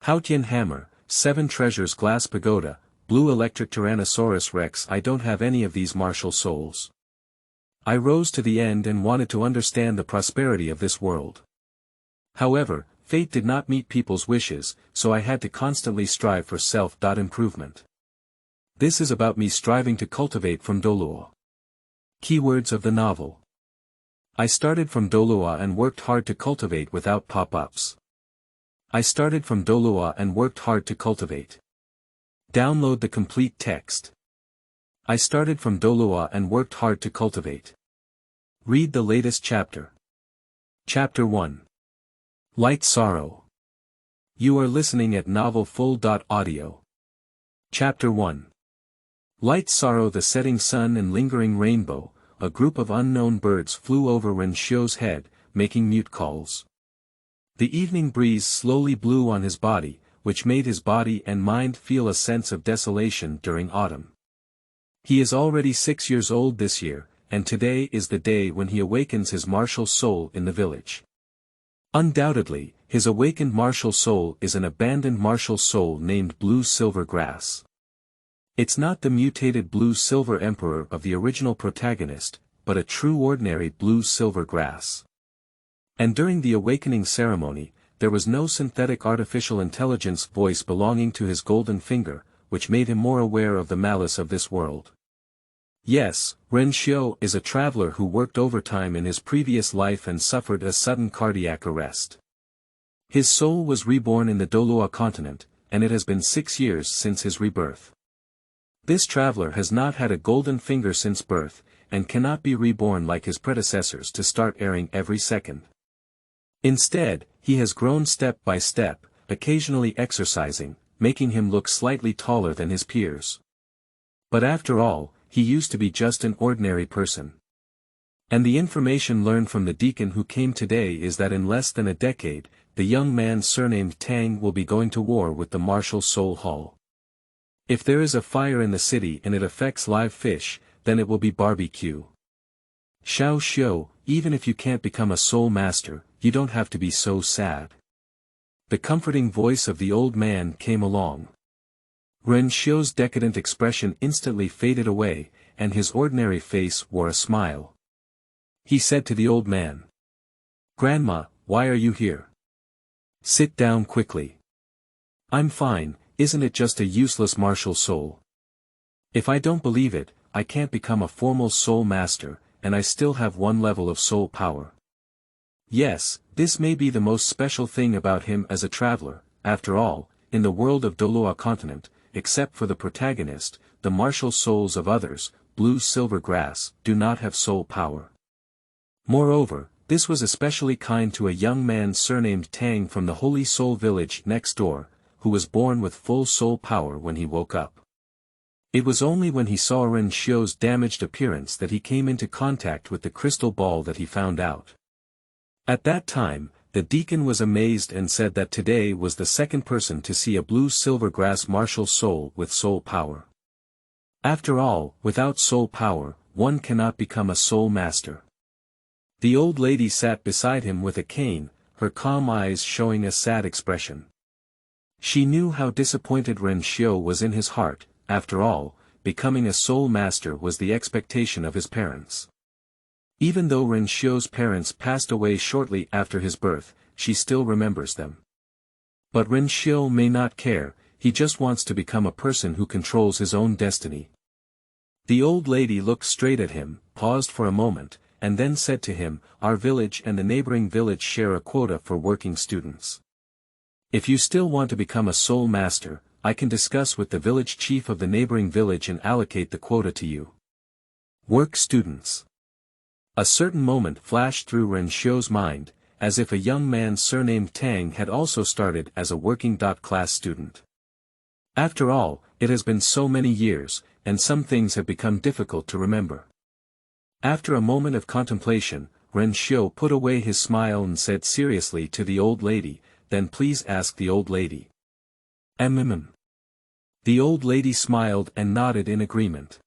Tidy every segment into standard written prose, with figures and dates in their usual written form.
Haotian hammer, 7 treasures glass pagoda, blue electric Tyrannosaurus rex. I don't have any of these martial souls. I rose to the end and wanted to understand the prosperity of this world. However, fate did not meet people's wishes, so I had to constantly strive for self-improvement. This is about me striving to cultivate from Douluo. Keywords of the novel. I started from Douluo and worked hard to cultivate without pop-ups. I started from Douluo and worked hard to cultivate. Download the complete text. I started from Douluo and worked hard to cultivate. Read the latest chapter. Chapter 1. Light Sorrow. You are listening at novelfull.audio. Chapter 1. Light sorrow. The setting sun and lingering rainbow, a group of unknown birds flew over Renshio's head, making mute calls. The evening breeze slowly blew on his body, which made his body and mind feel a sense of desolation during autumn. He is already 6 years old this year, and today is the day when he awakens his martial soul in the village. Undoubtedly, his awakened martial soul is an abandoned martial soul named Blue Silver Grass. It's not the mutated Blue Silver Emperor of the original protagonist, but a true ordinary Blue Silver Grass. And during the awakening ceremony, there was no synthetic artificial intelligence voice belonging to his golden finger, which made him more aware of the malice of this world. Yes, Renshio is a traveler who worked overtime in his previous life and suffered a sudden cardiac arrest. His soul was reborn in the Douluo continent, and it has been 6 years since his rebirth. This traveler has not had a golden finger since birth, and cannot be reborn like his predecessors to start erring every second. Instead, he has grown step by step, occasionally exercising, making him look slightly taller than his peers. But after all, he used to be just an ordinary person. And the information learned from the deacon who came today is that in less than a decade, the young man surnamed Tang will be going to war with the Martial Soul Hall. If there is a fire in the city and it affects live fish, then it will be barbecue. Xiao Xiu, even if you can't become a soul master, you don't have to be so sad. The comforting voice of the old man came along. Renshio's decadent expression instantly faded away, and his ordinary face wore a smile. He said to the old man, "Grandma, why are you here? Sit down quickly." "I'm fine, isn't it just a useless martial soul? If I don't believe it, I can't become a formal soul master, and I still have 1 level of soul power." Yes, this may be the most special thing about him as a traveler. After all, in the world of Douluo continent, except for the protagonist, the martial souls of others, Blue Silver Grass, do not have soul power. Moreover, this was especially kind to a young man surnamed Tang from the Holy Soul village next door, who was born with full soul power when he woke up. It was only when he saw Renshio's damaged appearance that he came into contact with the crystal ball that he found out. At that time, the deacon was amazed and said that today was the second person to see a Blue Silver Grass martial soul with soul power. After all, without soul power, one cannot become a soul master. The old lady sat beside him with a cane, her calm eyes showing a sad expression. She knew how disappointed Renshio was in his heart. After all, becoming a soul master was the expectation of his parents. Even though Renshio's parents passed away shortly after his birth, she still remembers them. But Renshio may not care, he just wants to become a person who controls his own destiny. The old lady looked straight at him, paused for a moment, and then said to him, "Our village and the neighboring village share a quota for working students. If you still want to become a soul master, I can discuss with the village chief of the neighboring village and allocate the quota to you." Work students. A certain moment flashed through Renshio's mind, as if a young man surnamed Tang had also started as a working class student. After all, it has been so many years, and some things have become difficult to remember. After a moment of contemplation, Renshio put away his smile and said seriously to the old lady, "Then please ask the old lady." The old lady smiled and nodded in agreement.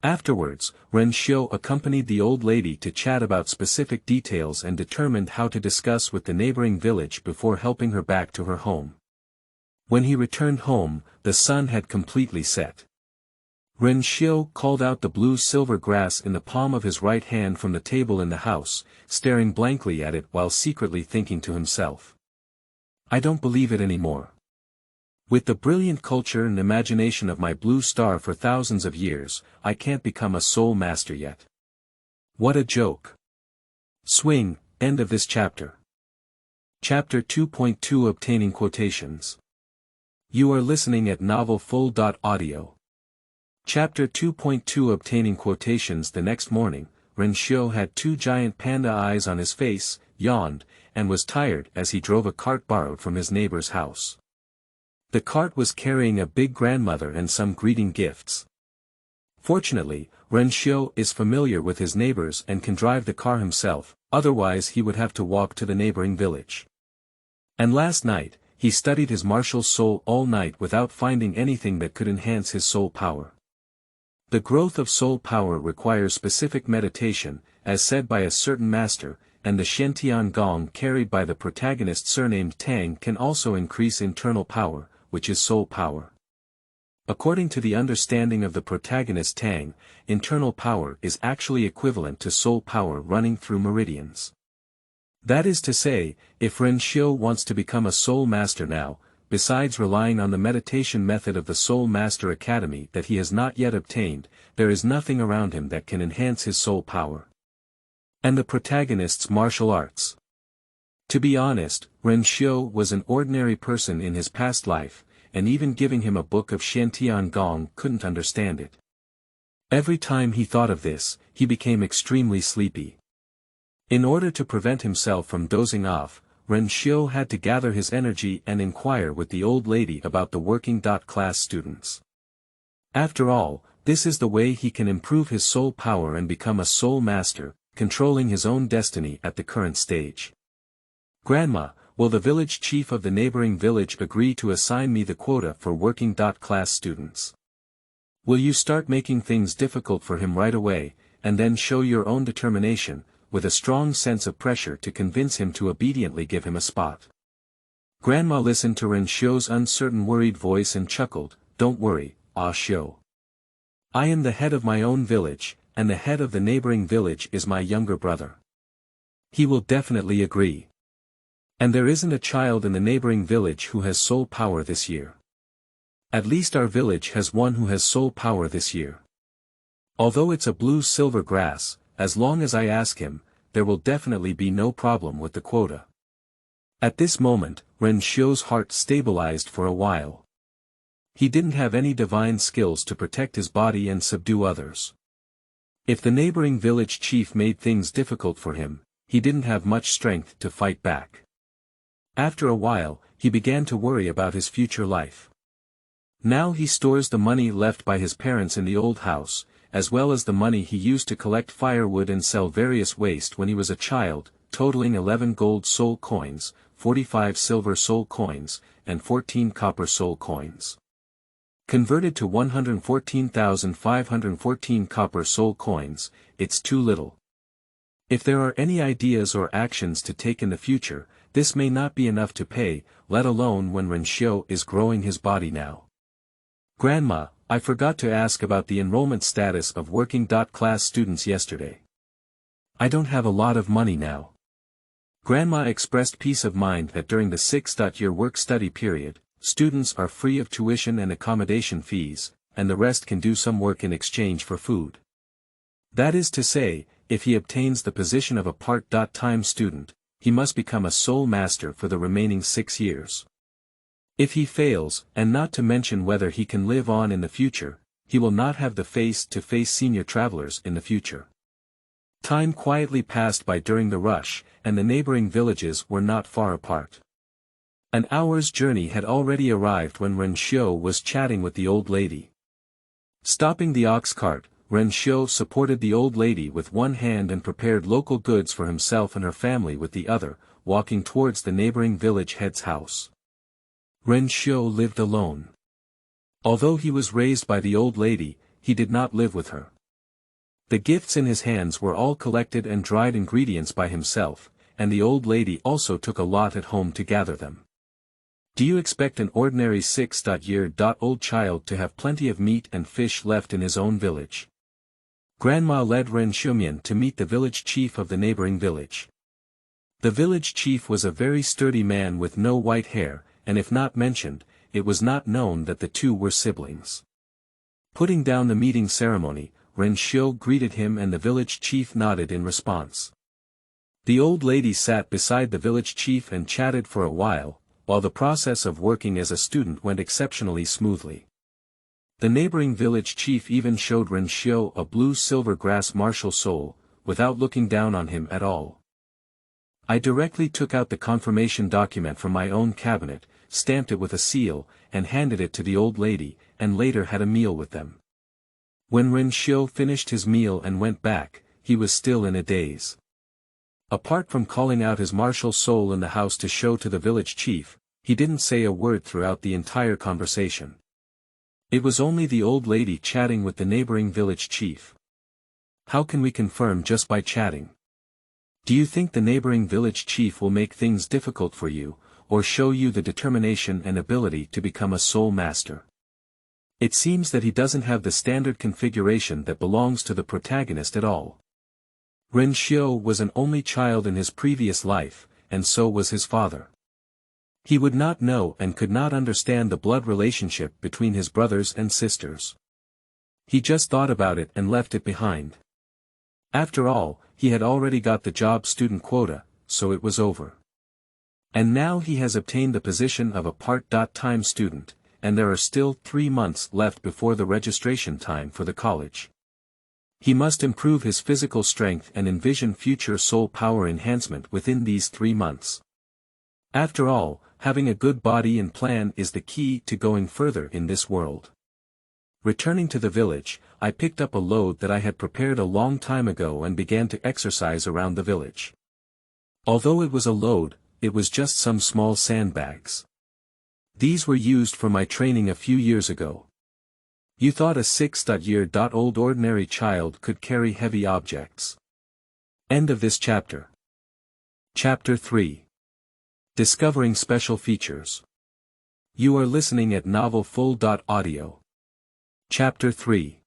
Afterwards, Renshio accompanied the old lady to chat about specific details and determined how to discuss with the neighboring village before helping her back to her home. When he returned home, the sun had completely set. Ren Xiu called out the blue-silver grass in the palm of his right hand from the table in the house, staring blankly at it while secretly thinking to himself. I don't believe it anymore. With the brilliant culture and imagination of my blue star for thousands of years, I can't become a soul master yet. What a joke. Swing, end of this chapter. Chapter 2.2 Obtaining Quotations. You are listening at novelfull.audio. Chapter 2.2 Obtaining Quotations. The next morning, Ren Xiu had two giant panda eyes on his face, yawned, and was tired as he drove a cart borrowed from his neighbor's house. The cart was carrying a big grandmother and some greeting gifts. Fortunately, Ren Xiu is familiar with his neighbors and can drive the car himself, otherwise he would have to walk to the neighboring village. And last night, he studied his martial soul all night without finding anything that could enhance his soul power. The growth of soul power requires specific meditation, as said by a certain master, and the Xiantian Gong carried by the protagonist surnamed Tang can also increase internal power, which is soul power. According to the understanding of the protagonist Tang, internal power is actually equivalent to soul power running through meridians. That is to say, if Ren Xiu wants to become a soul master now, besides relying on the meditation method of the Soul Master Academy that he has not yet obtained, there is nothing around him that can enhance his soul power. And the protagonist's martial arts. To be honest, Ren Xiu was an ordinary person in his past life, and even giving him a book of Xiantian Gong couldn't understand it. Every time he thought of this, he became extremely sleepy. In order to prevent himself from dozing off, Ren Xiu had to gather his energy and inquire with the old lady about the working-class students. After all, this is the way he can improve his soul power and become a soul master, controlling his own destiny at the current stage. Grandma, will the village chief of the neighboring village agree to assign me the quota for working-class students? Will you start making things difficult for him right away, and then show your own determination, with a strong sense of pressure to convince him to obediently give him a spot? Grandma listened to Ren Xiu's uncertain worried voice and chuckled, Don't worry, Ah Xiu. I am the head of my own village, and the head of the neighboring village is my younger brother. He will definitely agree. And there isn't a child in the neighboring village who has soul power this year. At least our village has one who has soul power this year. Although it's a blue-silver grass, as long as I ask him, there will definitely be no problem with the quota. At this moment, Ren Xiu's heart stabilized for a while. He didn't have any divine skills to protect his body and subdue others. If the neighboring village chief made things difficult for him, he didn't have much strength to fight back. After a while, he began to worry about his future life. Now he stores the money left by his parents in the old house, as well as the money he used to collect firewood and sell various waste when he was a child, totaling 11 gold soul coins, 45 silver soul coins, and 14 copper soul coins. Converted to 114,514 copper soul coins, it's too little. If there are any ideas or actions to take in the future, this may not be enough to pay, let alone when Ren Xiu is growing his body now. Grandma, I forgot to ask about the enrollment status of working-class students yesterday. I don't have a lot of money now. Grandma expressed peace of mind that during the 6-year work-study period, students are free of tuition and accommodation fees, and the rest can do some work in exchange for food. That is to say, if he obtains the position of a part-time student, he must become a soul master for the remaining 6 years. If he fails, and not to mention whether he can live on in the future, he will not have the face to face senior travelers in the future. Time quietly passed by during the rush, and the neighboring villages were not far apart. An hour's journey had already arrived when Ren Xiu was chatting with the old lady. Stopping the ox cart, Ren Xiu supported the old lady with one hand and prepared local goods for himself and her family with the other, walking towards the neighboring village head's house. Ren Xiu lived alone. Although he was raised by the old lady, he did not live with her. The gifts in his hands were all collected and dried ingredients by himself, and the old lady also took a lot at home to gather them. Do you expect an ordinary 6-year-old child to have plenty of meat and fish left in his own village? Grandma led Ren Xiumian to meet the village chief of the neighboring village. The village chief was a very sturdy man with no white hair, and if not mentioned, it was not known that the two were siblings. Putting down the meeting ceremony, Ren Xiu greeted him and the village chief nodded in response. The old lady sat beside the village chief and chatted for a while the process of working as a student went exceptionally smoothly. The neighboring village chief even showed Ren Xiu a blue-silver grass martial soul, without looking down on him at all. I directly took out the confirmation document from my own cabinet, stamped it with a seal, and handed it to the old lady, and later had a meal with them. When Ren Xiu finished his meal and went back, he was still in a daze. Apart from calling out his martial soul in the house to show to the village chief, he didn't say a word throughout the entire conversation. It was only the old lady chatting with the neighboring village chief. How can we confirm just by chatting? Do you think the neighboring village chief will make things difficult for you, or show you the determination and ability to become a soul master? It seems that he doesn't have the standard configuration that belongs to the protagonist at all. Ren Xiu was an only child in his previous life, and so was his father. He would not know and could not understand the blood relationship between his brothers and sisters. He just thought about it and left it behind. After all, he had already got the job student quota, so it was over. And now he has obtained the position of a part-time student, and there are still 3 months left before the registration time for the college. He must improve his physical strength and envision future soul power enhancement within these 3 months. After all, having a good body and plan is the key to going further in this world. Returning to the village, I picked up a load that I had prepared a long time ago and began to exercise around the village. Although it was a load, it was just some small sandbags. These were used for my training a few years ago. You thought a 6-year-old ordinary child could carry heavy objects. End of this chapter. Chapter 3. Discovering Special Features. You are listening at novelfull.audio. Chapter 3.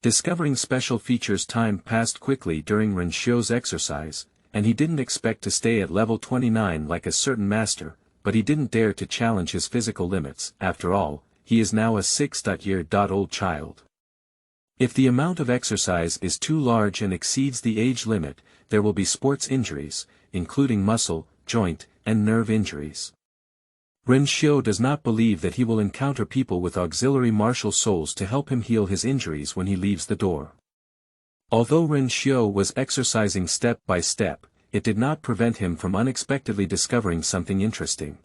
Discovering special features. Time passed quickly during Ren Xiu's exercise, and he didn't expect to stay at level 29 like a certain master, but he didn't dare to challenge his physical limits. After all, he is now a 6-year-old child. If the amount of exercise is too large and exceeds the age limit, there will be sports injuries, including muscle, joint, and nerve injuries. Ren Xiu does not believe that he will encounter people with auxiliary martial souls to help him heal his injuries when he leaves the door. Although Ren Xiu was exercising step by step, it did not prevent him from unexpectedly discovering something interesting.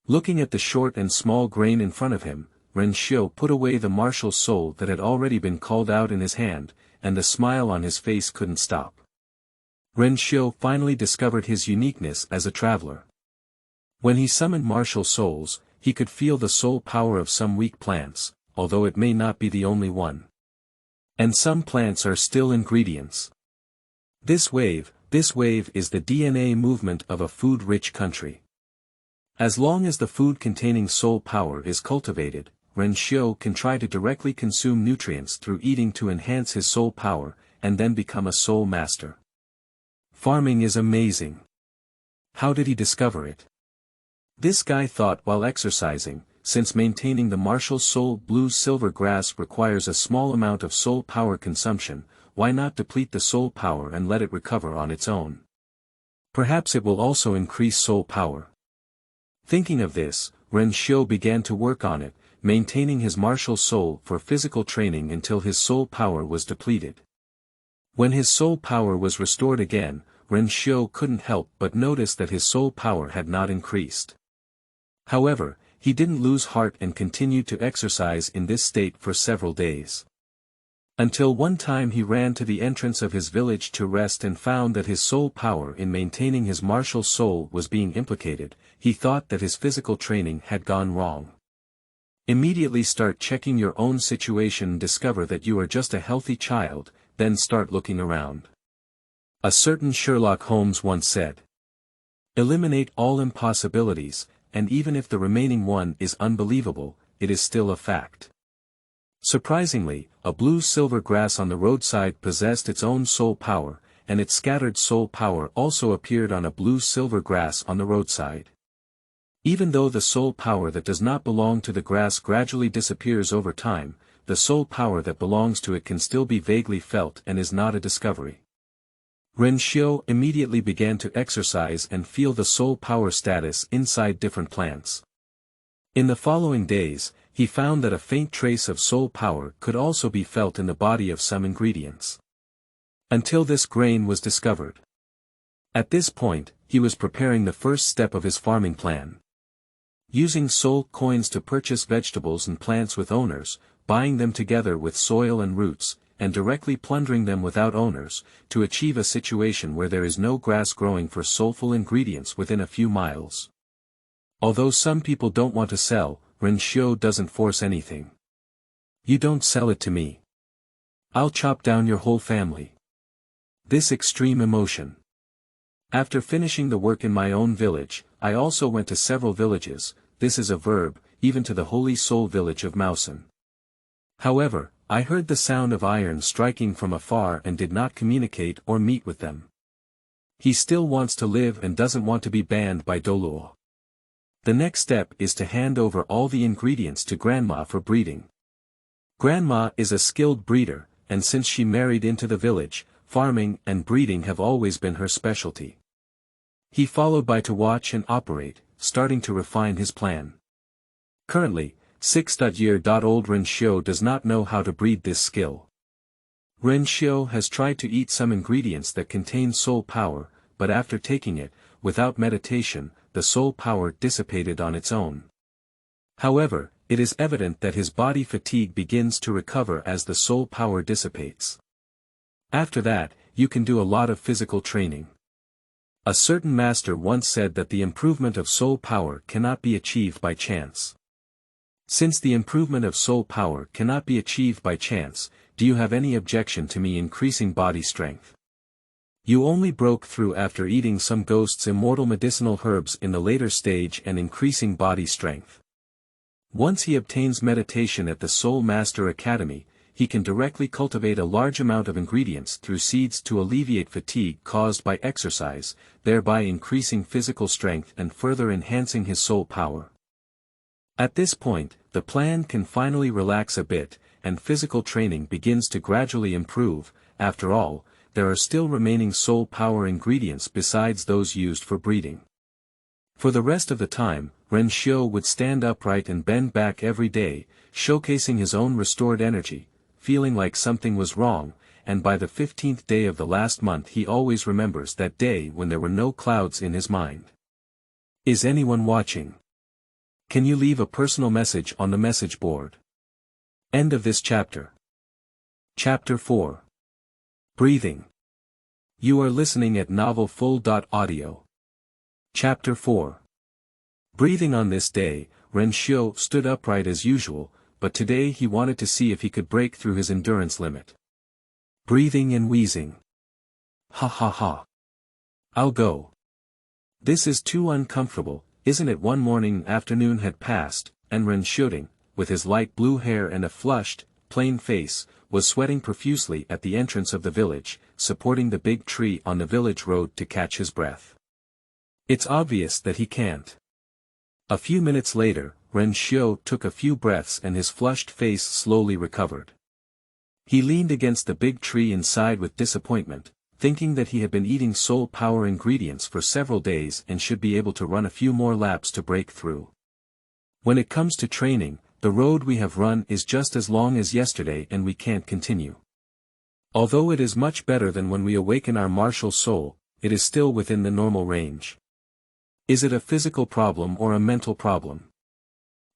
Looking at the short and small grain in front of him, Ren Xiu put away the martial soul that had already been called out in his hand, and the smile on his face couldn't stop. Ren Xiu finally discovered his uniqueness as a traveler. When he summoned martial souls, he could feel the soul power of some weak plants, although it may not be the only one. And some plants are still ingredients. This wave is the DNA movement of a food-rich country. As long as the food containing soul power is cultivated, Ren Xiu can try to directly consume nutrients through eating to enhance his soul power, and then become a soul master. Farming is amazing. How did he discover it? This guy thought while exercising, since maintaining the martial soul blue-silver grass requires a small amount of soul power consumption, why not deplete the soul power and let it recover on its own? Perhaps it will also increase soul power. Thinking of this, Ren Xiu began to work on it, maintaining his martial soul for physical training until his soul power was depleted. When his soul power was restored again, Ren Xiu couldn't help but notice that his soul power had not increased. However, he didn't lose heart and continued to exercise in this state for several days. Until one time he ran to the entrance of his village to rest and found that his soul power in maintaining his martial soul was being implicated. He thought that his physical training had gone wrong. Immediately start checking your own situation and discover that you are just a healthy child, then start looking around. A certain Sherlock Holmes once said, "Eliminate all impossibilities, and even if the remaining one is unbelievable, it is still a fact. Surprisingly, a blue-silver grass on the roadside possessed its own soul power, and its scattered soul power also appeared on a blue-silver grass on the roadside. Even though the soul power that does not belong to the grass gradually disappears over time, the soul power that belongs to it can still be vaguely felt and is not a discovery. Ren Xiu immediately began to exercise and feel the soul power status inside different plants. In the following days, he found that a faint trace of soul power could also be felt in the body of some ingredients. Until this grain was discovered. At this point, he was preparing the first step of his farming plan. Using soul coins to purchase vegetables and plants with owners, buying them together with soil and roots, and directly plundering them without owners, to achieve a situation where there is no grass growing for soulful ingredients within a few miles. Although some people don't want to sell, Ren Xiu doesn't force anything. You don't sell it to me. I'll chop down your whole family. This extreme emotion. After finishing the work in my own village, I also went to several villages, this is a verb, even to the Holy Soul village of Mausen. However, I heard the sound of iron striking from afar and did not communicate or meet with them. He still wants to live and doesn't want to be banned by Douluo. The next step is to hand over all the ingredients to Grandma for breeding. Grandma is a skilled breeder, and since she married into the village, farming and breeding have always been her specialty. He followed by to watch and operate, starting to refine his plan. Currently, 6-year-old Ren Xiu does not know how to breed this skill. Ren Xiu has tried to eat some ingredients that contain soul power, but after taking it, without meditation, the soul power dissipated on its own. However, it is evident that his body fatigue begins to recover as the soul power dissipates. After that, you can do a lot of physical training. A certain master once said that the improvement of soul power cannot be achieved by chance. Since the improvement of soul power cannot be achieved by chance, do you have any objection to me increasing body strength? You only broke through after eating some ghost's immortal medicinal herbs in the later stage and increasing body strength. Once he obtains meditation at the Soul Master Academy, he can directly cultivate a large amount of ingredients through seeds to alleviate fatigue caused by exercise, thereby increasing physical strength and further enhancing his soul power. At this point, the plan can finally relax a bit, and physical training begins to gradually improve. After all, there are still remaining soul power ingredients besides those used for breeding. For the rest of the time, Ren Xiu would stand upright and bend back every day, showcasing his own restored energy, feeling like something was wrong, and by the 15th day of the last month he always remembers that day when there were no clouds in his mind. Is anyone watching? Can you leave a personal message on the message board? End of this chapter. Chapter 4. Breathing. You are listening at novelfull.audio. Chapter 4. Breathing. On this day, Ren Xiu stood upright as usual, but today he wanted to see if he could break through his endurance limit. Breathing and wheezing. Ha ha ha. I'll go. This is too uncomfortable, isn't it? One morning afternoon had passed, and Ren Xiu, with his light blue hair and a flushed, plain face, was sweating profusely at the entrance of the village, supporting the big tree on the village road to catch his breath. It's obvious that he can't. A few minutes later, Ren Xiu took a few breaths and his flushed face slowly recovered. He leaned against the big tree and sighed with disappointment, thinking that he had been eating soul power ingredients for several days and should be able to run a few more laps to break through. When it comes to training, the road we have run is just as long as yesterday and we can't continue. Although it is much better than when we awaken our martial soul, it is still within the normal range. Is it a physical problem or a mental problem?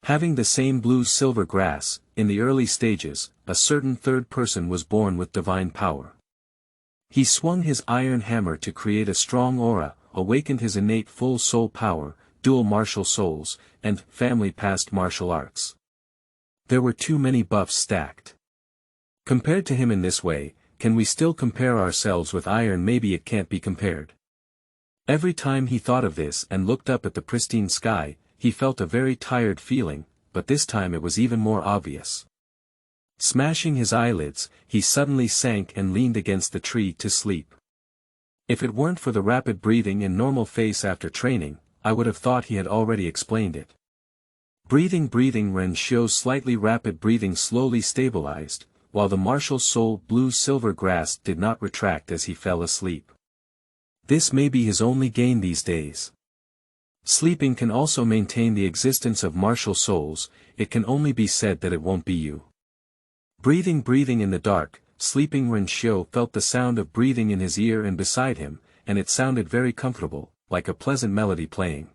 Having the same blue-silver grass, in the early stages, a certain third person was born with divine power. He swung his iron hammer to create a strong aura, awakened his innate full soul power, dual martial souls, and family past martial arts. There were too many buffs stacked. Compared to him in this way, can we still compare ourselves with iron? Maybe it can't be compared. Every time he thought of this and looked up at the pristine sky, he felt a very tired feeling, but this time it was even more obvious. Smashing his eyelids, he suddenly sank and leaned against the tree to sleep. If it weren't for the rapid breathing and normal face after training, I would have thought he had already explained it. Breathing Ren Xiu's slightly rapid breathing slowly stabilized, while the martial soul blue-silver grass did not retract as he fell asleep. This may be his only gain these days. Sleeping can also maintain the existence of martial souls, it can only be said that it won't be you. Breathing in the dark, sleeping Ren Xiu felt the sound of breathing in his ear and beside him, and it sounded very comfortable, like a pleasant melody playing.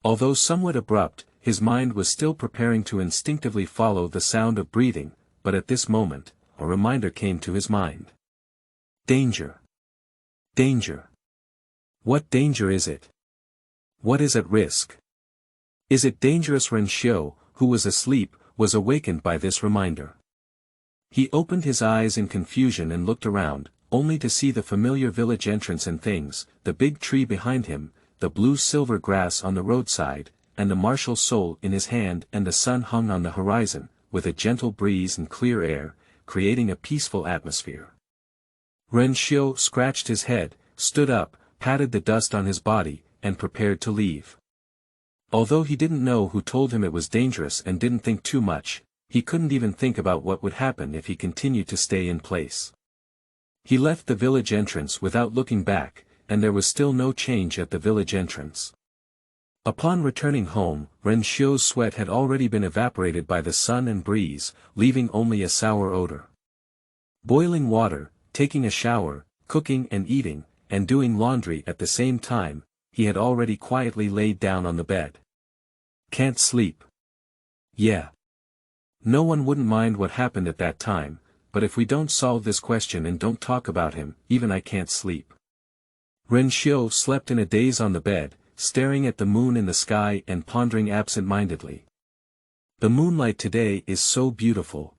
Although somewhat abrupt, his mind was still preparing to instinctively follow the sound of breathing, but at this moment, a reminder came to his mind. Danger. Danger. What danger is it? What is at risk? Is it dangerous? Ren Xiu, who was asleep, was awakened by this reminder. He opened his eyes in confusion and looked around, only to see the familiar village entrance and things, the big tree behind him, the blue-silver grass on the roadside, and the martial soul in his hand, and the sun hung on the horizon, with a gentle breeze and clear air, creating a peaceful atmosphere. Ren Xiu scratched his head, stood up, patted the dust on his body, and prepared to leave. Although he didn't know who told him it was dangerous and didn't think too much, he couldn't even think about what would happen if he continued to stay in place. He left the village entrance without looking back, and there was still no change at the village entrance. Upon returning home, Ren Xiu's sweat had already been evaporated by the sun and breeze, leaving only a sour odor. Boiling water, taking a shower, cooking and eating, and doing laundry at the same time, he had already quietly laid down on the bed. Can't sleep. Yeah. No one wouldn't mind what happened at that time, but if we don't solve this question and don't talk about him, even I can't sleep. Ren Xiu slept in a daze on the bed, staring at the moon in the sky and pondering absent-mindedly. The moonlight today is so beautiful.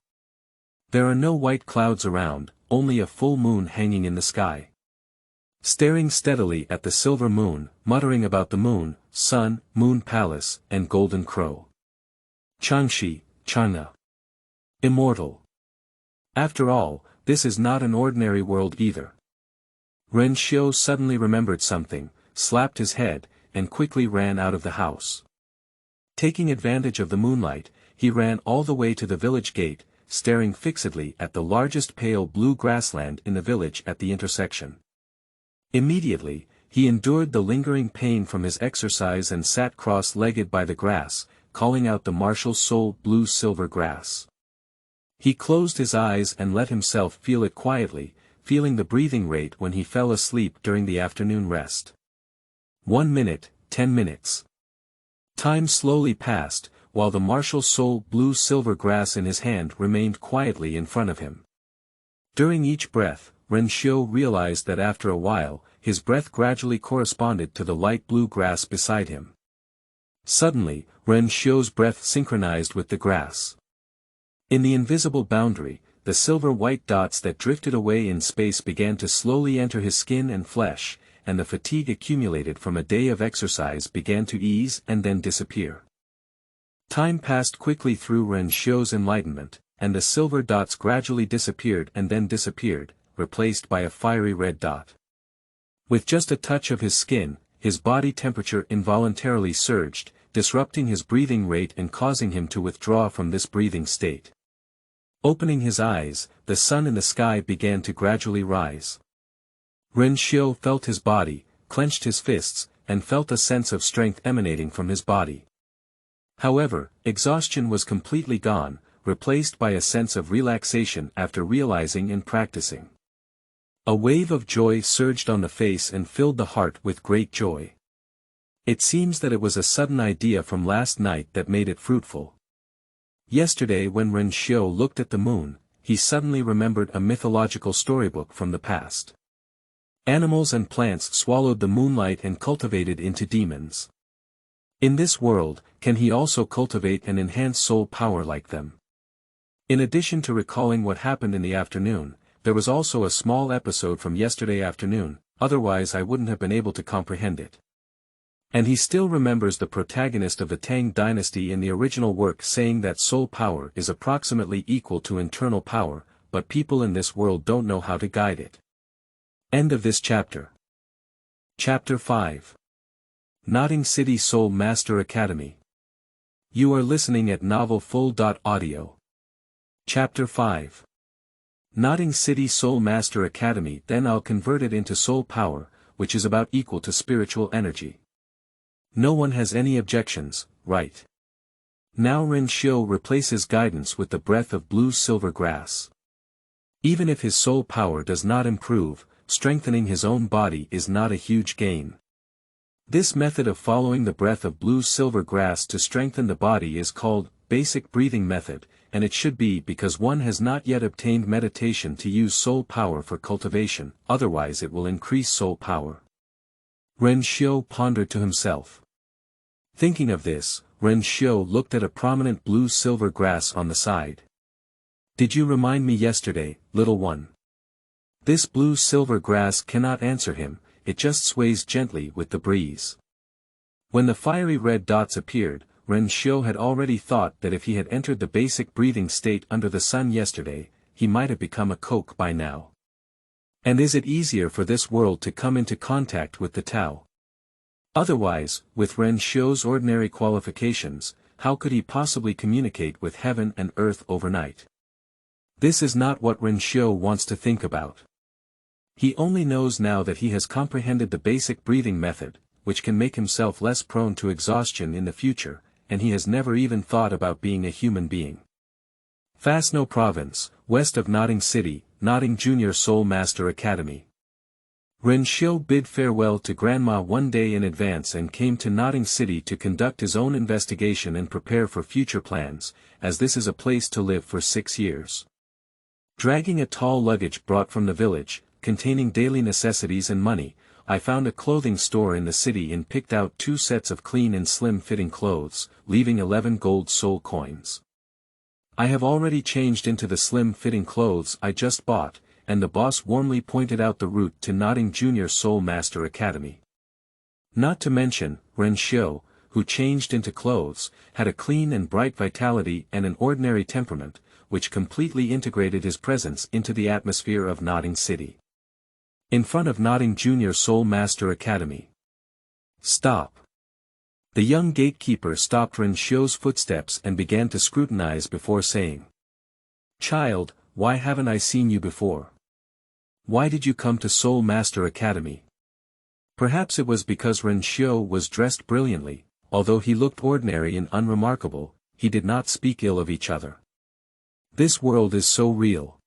There are no white clouds around, only a full moon hanging in the sky. Staring steadily at the silver moon, muttering about the moon, sun, moon palace, and golden crow. Changxi, China. Immortal. After all, this is not an ordinary world either. Ren Xiu suddenly remembered something, slapped his head, and quickly ran out of the house. Taking advantage of the moonlight, he ran all the way to the village gate, staring fixedly at the largest pale blue grassland in the village at the intersection. Immediately, he endured the lingering pain from his exercise and sat cross-legged by the grass, calling out the martial soul blue-silver grass. He closed his eyes and let himself feel it quietly, feeling the breathing rate when he fell asleep during the afternoon rest. 1 minute, 10 minutes. Time slowly passed, while the martial soul blue-silver grass in his hand remained quietly in front of him. During each breath, Ren Xiu realized that after a while, his breath gradually corresponded to the light blue grass beside him. Suddenly, Ren Xiu's breath synchronized with the grass. In the invisible boundary, the silver-white dots that drifted away in space began to slowly enter his skin and flesh, and the fatigue accumulated from a day of exercise began to ease and then disappear. Time passed quickly through Ren Xiu's enlightenment, and the silver dots gradually disappeared and then disappeared, replaced by a fiery red dot. With just a touch of his skin, his body temperature involuntarily surged, disrupting his breathing rate and causing him to withdraw from this breathing state. Opening his eyes, the sun in the sky began to gradually rise. Ren Xiu felt his body, clenched his fists, and felt a sense of strength emanating from his body. However, exhaustion was completely gone, replaced by a sense of relaxation after realizing and practicing. A wave of joy surged on the face and filled the heart with great joy. It seems that it was a sudden idea from last night that made it fruitful. Yesterday when Ren Xiu looked at the moon, he suddenly remembered a mythological storybook from the past. Animals and plants swallowed the moonlight and cultivated into demons. In this world, can he also cultivate and enhance soul power like them? In addition to recalling what happened in the afternoon, there was also a small episode from yesterday afternoon, otherwise I wouldn't have been able to comprehend it. And he still remembers the protagonist of the Tang dynasty in the original work saying that soul power is approximately equal to internal power, but people in this world don't know how to guide it. End of this chapter. Chapter 5. Notting City Soul Master Academy. You are listening at novelfull.audio. Chapter 5. Notting City Soul Master Academy. Then I'll convert it into soul power, which is about equal to spiritual energy. No one has any objections, right? Now Ren Xiu replaces guidance with the breath of blue silver grass. Even if his soul power does not improve, strengthening his own body is not a huge gain. This method of following the breath of blue silver grass to strengthen the body is called basic breathing method, and it should be because one has not yet obtained meditation to use soul power for cultivation, otherwise it will increase soul power. Ren Xiu pondered to himself. Thinking of this, Ren Xiu looked at a prominent blue silver grass on the side. Did you remind me yesterday, little one? This blue silver grass cannot answer him, it just sways gently with the breeze. When the fiery red dots appeared, Ren Xiu had already thought that if he had entered the basic breathing state under the sun yesterday, he might have become a Coke by now. And is it easier for this world to come into contact with the Tao? Otherwise, with Ren Xiu's ordinary qualifications, how could he possibly communicate with heaven and earth overnight? This is not what Ren Xiu wants to think about. He only knows now that he has comprehended the basic breathing method, which can make himself less prone to exhaustion in the future, and he has never even thought about being a human being. Fresno Province, west of Notting City, Notting Junior Soul Master Academy. Ren Xiu bid farewell to Grandma one day in advance and came to Notting City to conduct his own investigation and prepare for future plans, as this is a place to live for 6 years. Dragging a tall luggage brought from the village, containing daily necessities and money, I found a clothing store in the city and picked out 2 sets of clean and slim-fitting clothes, leaving 11 gold soul coins. I have already changed into the slim-fitting clothes I just bought, and the boss warmly pointed out the route to Notting Junior Soul Master Academy. Not to mention, Ren Xiu, who changed into clothes, had a clean and bright vitality and an ordinary temperament, which completely integrated his presence into the atmosphere of Notting City. In front of Notting Junior Soul Master Academy. Stop. The young gatekeeper stopped Ren Xiu's footsteps and began to scrutinize before saying, "Child, why haven't I seen you before? Why did you come to Soul Master Academy?" Perhaps it was because Ren Xiu was dressed brilliantly, although he looked ordinary and unremarkable, he did not speak ill of each other. This world is so real.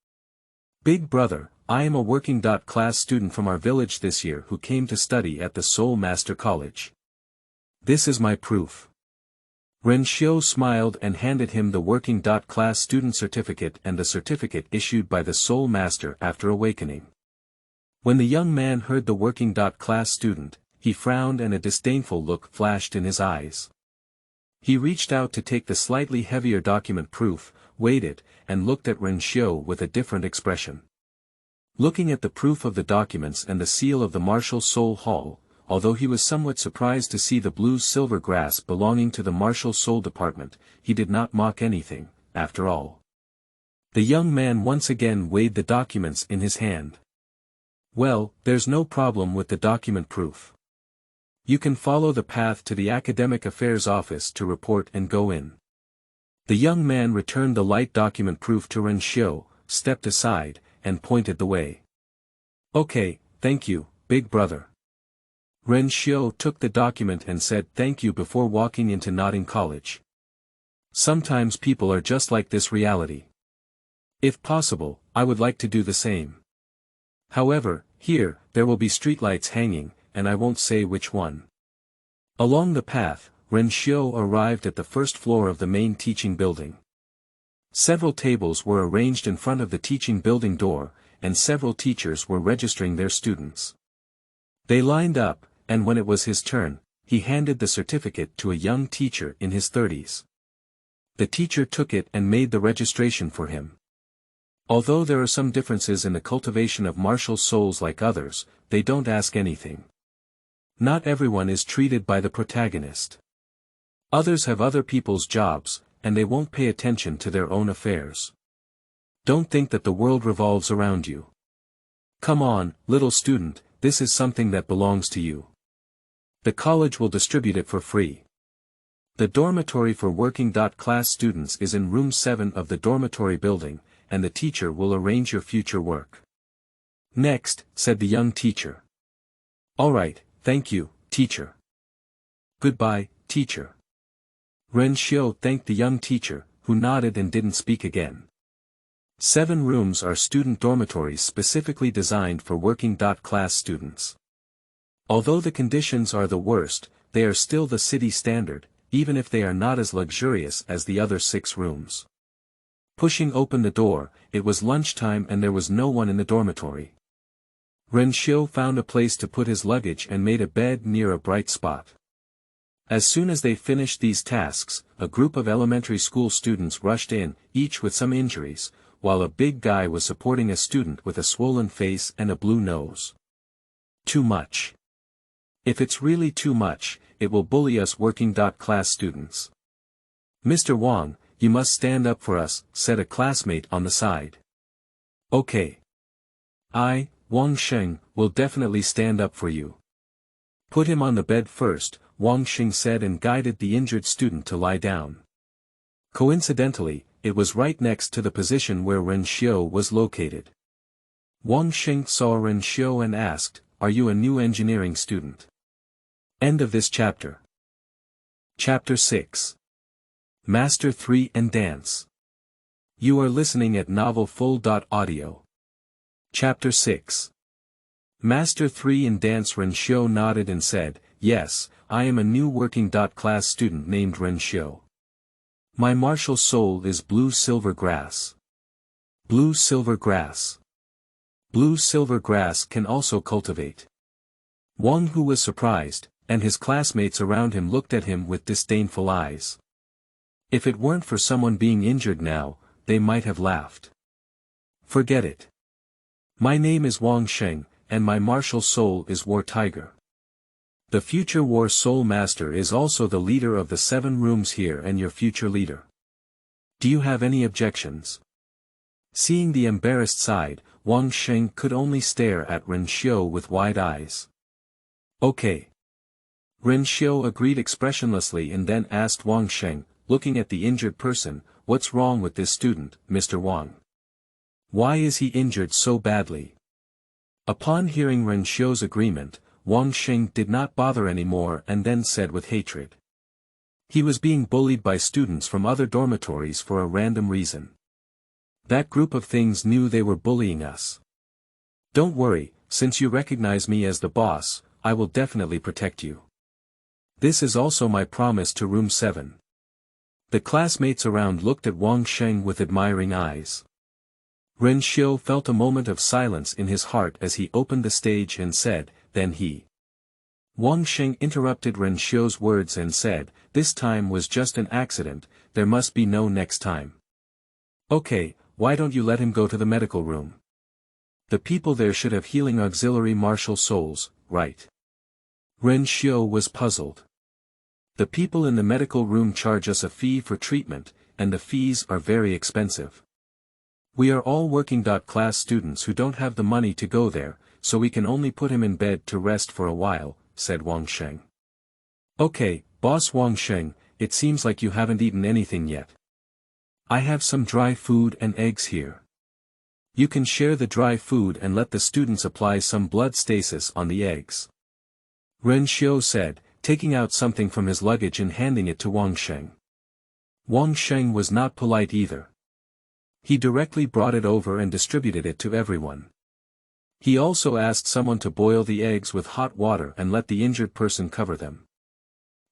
Big brother, I am a working-class student from our village this year who came to study at the Soul Master College. This is my proof. Ren Xiu smiled and handed him the working-class student certificate and the certificate issued by the Soul Master after awakening. When the young man heard the working-class student, he frowned and a disdainful look flashed in his eyes. He reached out to take the slightly heavier document proof, weighed it, and looked at Ren Xiu with a different expression. Looking at the proof of the documents and the seal of the Martial Soul Hall, although he was somewhat surprised to see the blue-silver grass belonging to the Martial Soul Department, he did not mock anything, after all. The young man once again weighed the documents in his hand. Well, there's no problem with the document proof. You can follow the path to the Academic Affairs Office to report and go in. The young man returned the light document proof to Ren Xiu, stepped aside, and pointed the way. Okay, thank you, big brother. Ren Xiu took the document and said thank you before walking into Notting College. Sometimes people are just like this reality. If possible, I would like to do the same. However, here, there will be streetlights hanging, and I won't say which one. Along the path, Ren Xiu arrived at the first floor of the main teaching building. Several tables were arranged in front of the teaching building door, and several teachers were registering their students. They lined up, and when it was his turn, he handed the certificate to a young teacher in his 30s. The teacher took it and made the registration for him. Although there are some differences in the cultivation of martial souls like others, they don't ask anything. Not everyone is treated by the protagonist. Others have other people's jobs, and they won't pay attention to their own affairs. Don't think that the world revolves around you. Come on, little student, this is something that belongs to you. The college will distribute it for free. The dormitory for working-class students is in room 7 of the dormitory building, and the teacher will arrange your future work. Next, said the young teacher. All right, thank you, teacher. Goodbye, teacher. Ren Xiu thanked the young teacher, who nodded and didn't speak again. 7 rooms are student dormitories specifically designed for working-class students. Although the conditions are the worst, they are still the city standard, even if they are not as luxurious as the other 6 rooms. Pushing open the door, it was lunchtime and there was no one in the dormitory. Ren Xiu found a place to put his luggage and made a bed near a bright spot. As soon as they finished these tasks, a group of elementary school students rushed in, each with some injuries, while a big guy was supporting a student with a swollen face and a blue nose. Too much. If it's really too much, it will bully us working-class students. Mr. Wang, you must stand up for us, said a classmate on the side. Okay. I, Wang Sheng, will definitely stand up for you. Put him on the bed first, Wang Sheng said and guided the injured student to lie down. Coincidentally, it was right next to the position where Ren Xiu was located. Wang Sheng saw Ren Xiu and asked, "Are you a new engineering student?" End of this chapter. Chapter 6. Master 3 and Dance. You are listening at novelfull.audio. Chapter 6. Master 3 and Dance. Ren Xiu nodded and said, "Yes, I am a new working-class student named Ren Xiu. My martial soul is blue silver grass." Blue silver grass. Blue silver grass can also cultivate. Wang Hu was surprised, and his classmates around him looked at him with disdainful eyes. If it weren't for someone being injured now, they might have laughed. Forget it. My name is Wang Sheng, and my martial soul is War Tiger. The future War Soul Master is also the leader of the 7 rooms here and your future leader. Do you have any objections? Seeing the embarrassed side, Wang Sheng could only stare at Ren Xiu with wide eyes. Okay. Ren Xiu agreed expressionlessly and then asked Wang Sheng, looking at the injured person, "What's wrong with this student, Mr. Wang? Why is he injured so badly?" Upon hearing Ren Xiu's agreement, Wang Sheng did not bother anymore and then said with hatred. He was being bullied by students from other dormitories for a random reason. That group of things knew they were bullying us. Don't worry, since you recognize me as the boss, I will definitely protect you. This is also my promise to room 7. The classmates around looked at Wang Sheng with admiring eyes. Ren Xiu felt a moment of silence in his heart as he opened the stage and said, "Then he." Wang Sheng interrupted Ren Xiu's words and said, "This time was just an accident, there must be no next time." Okay, why don't you let him go to the medical room? The people there should have healing auxiliary martial souls, right? Ren Xiu was puzzled. The people in the medical room charge us a fee for treatment, and the fees are very expensive. We are all working-class students who don't have the money to go there, so we can only put him in bed to rest for a while, said Wang Sheng. Okay, Boss Wang Sheng, it seems like you haven't eaten anything yet. I have some dry food and eggs here. You can share the dry food and let the students apply some blood stasis on the eggs. Ren Xiu said, taking out something from his luggage and handing it to Wang Sheng. Wang Sheng was not polite either. He directly brought it over and distributed it to everyone. He also asked someone to boil the eggs with hot water and let the injured person cover them.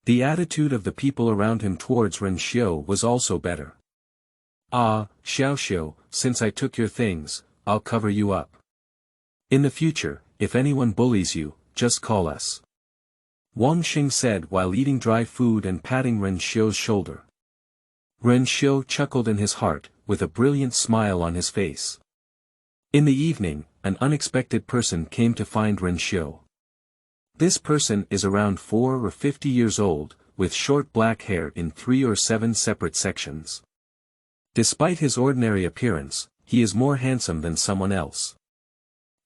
The attitude of the people around him towards Ren Xiu was also better. Ah, Xiao, since I took your things, I'll cover you up. In the future, if anyone bullies you, just call us. Wang Sheng said while eating dry food and patting Ren Xiu's shoulder. Ren Xiu chuckled in his heart, with a brilliant smile on his face. In the evening, an unexpected person came to find Ren Xiu. This person is around 4 or 50 years old, with short black hair in 3 or 7 separate sections. Despite his ordinary appearance, he is more handsome than someone else.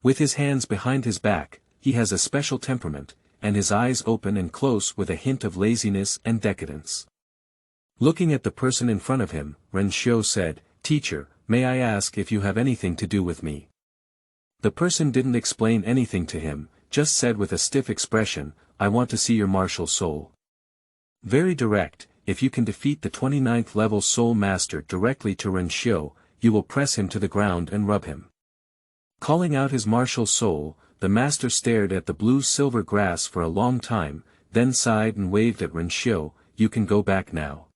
With his hands behind his back, he has a special temperament, and his eyes open and close with a hint of laziness and decadence. Looking at the person in front of him, Ren Xiu said, "Teacher, may I ask if you have anything to do with me?" The person didn't explain anything to him, just said with a stiff expression, "I want to see your martial soul." Very direct, if you can defeat the 29th level soul master directly to Ren Xiu, you will press him to the ground and rub him. Calling out his martial soul, the master stared at the blue-silver grass for a long time, then sighed and waved at Ren Xiu, "You can go back now."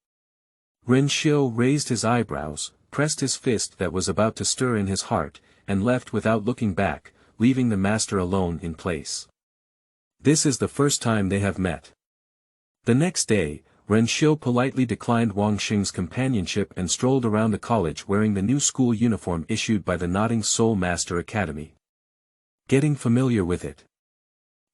Ren Xiu raised his eyebrows, pressed his fist that was about to stir in his heart, and left without looking back, leaving the master alone in place. This is the first time they have met. The next day, Ren Xiu politely declined Wang Xing's companionship and strolled around the college wearing the new school uniform issued by the Nodding Soul Master Academy. Getting familiar with it.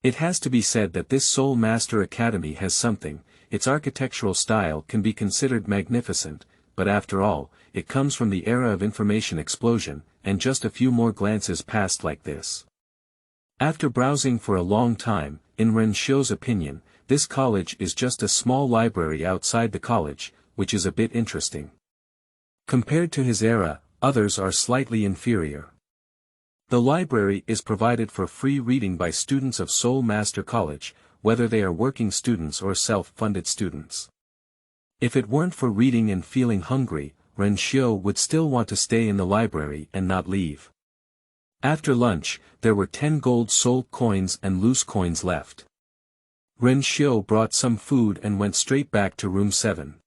It has to be said that this Soul Master Academy has something. Its architectural style can be considered magnificent, but after all, it comes from the era of information explosion, and just a few more glances passed like this. After browsing for a long time, in Ren Xiu's opinion, this college is just a small library outside the college, which is a bit interesting. Compared to his era, others are slightly inferior. The library is provided for free reading by students of Soul Master College, whether they are working students or self-funded students. If it weren't for reading and feeling hungry, Ren Xiu would still want to stay in the library and not leave. After lunch, there were 10 gold soul coins and loose coins left. Ren Xiu brought some food and went straight back to room 7.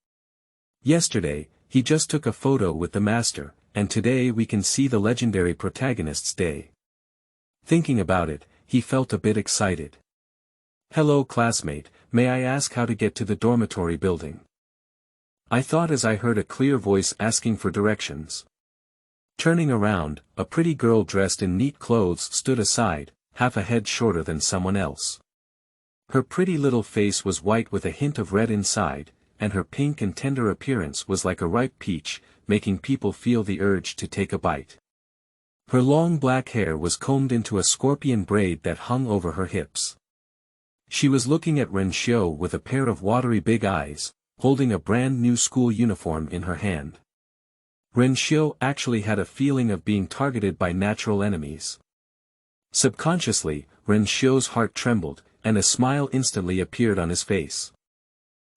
Yesterday, he just took a photo with the master, and today we can see the legendary protagonist's day. Thinking about it, he felt a bit excited. "Hello classmate, may I ask how to get to the dormitory building?" I thought as I heard a clear voice asking for directions. Turning around, a pretty girl dressed in neat clothes stood aside, half a head shorter than someone else. Her pretty little face was white with a hint of red inside, and her pink and tender appearance was like a ripe peach, making people feel the urge to take a bite. Her long black hair was combed into a scorpion braid that hung over her hips. She was looking at Ren Xiu with a pair of watery big eyes, holding a brand new school uniform in her hand. Ren Xiu actually had a feeling of being targeted by natural enemies. Subconsciously, Ren Xiu's heart trembled, and a smile instantly appeared on his face.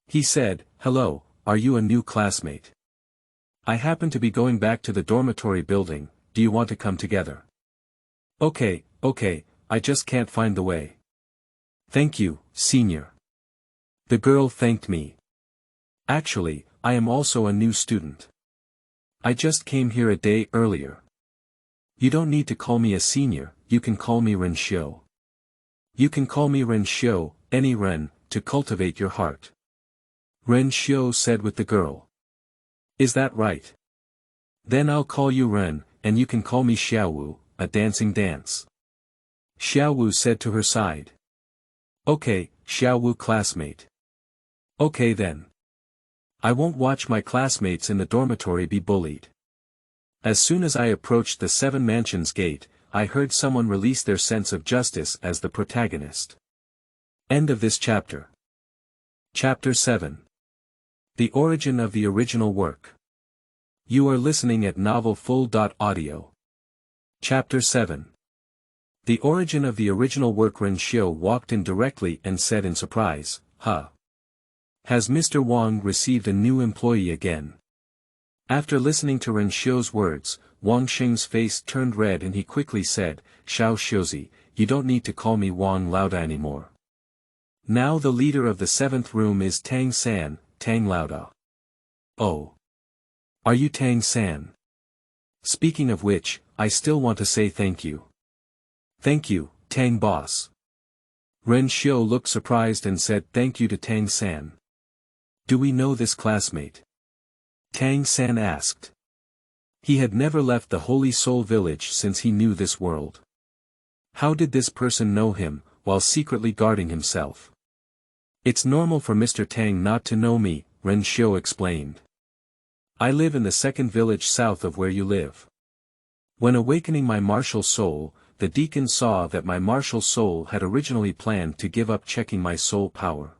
He said, "Hello, are you a new classmate? I happen to be going back to the dormitory building, do you want to come together?" Okay, I just can't find the way." "Thank you, senior." The girl thanked me. "Actually, I am also a new student. I just came here a day earlier." "You don't need to call me a senior, you can call me Ren Xiu." "You can call me Ren Xiu, any Ren, to cultivate your heart." Ren Xiu said with the girl. "Is that right? Then I'll call you Ren, and you can call me Xiaowu, a dancing dance." Xiaowu said to her side. "Okay, Xiaowu classmate." "Okay then. I won't watch my classmates in the dormitory be bullied." As soon as I approached the 7 Mansions gate, I heard someone release their sense of justice as the protagonist. End of this chapter. Chapter 7. The origin of the original work. You are listening at novelfull.audio. Chapter 7. The origin of the original work. Ren Xiu walked in directly and said in surprise, "Huh. Has Mr. Wang received a new employee again?" After listening to Ren Xiu's words, Wang Xing's face turned red and he quickly said, "Xiao Xiuzi, you don't need to call me Wang Lauda anymore. Now the leader of the 7th room is Tang San, Tang Lauda." "Oh. Are you Tang San? Speaking of which, I still want to say thank you." "Thank you, Tang boss." Ren Xiu looked surprised and said thank you to Tang San. "Do we know this classmate?" Tang San asked. He had never left the Holy Soul Village since he knew this world. How did this person know him? while secretly guarding himself. It's normal for Mr. Tang not to know me, Ren Xiu explained. I live in the second village south of where you live. When awakening my martial soul, the deacon saw that my martial soul had originally planned to give up checking my soul power.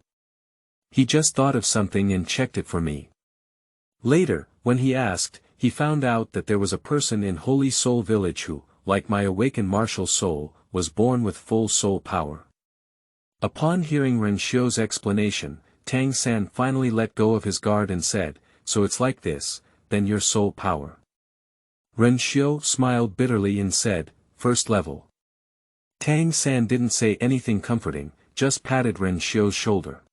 He just thought of something and checked it for me. Later, when he asked, he found out that there was a person in Holy Soul Village who, like my awakened martial soul, was born with full soul power. Upon hearing Ren Xiu's explanation, Tang San finally let go of his guard and said, "So it's like this, then your soul power." Ren Xiu smiled bitterly and said, "First level." Tang San didn't say anything comforting, just patted Ren Xiu's shoulder.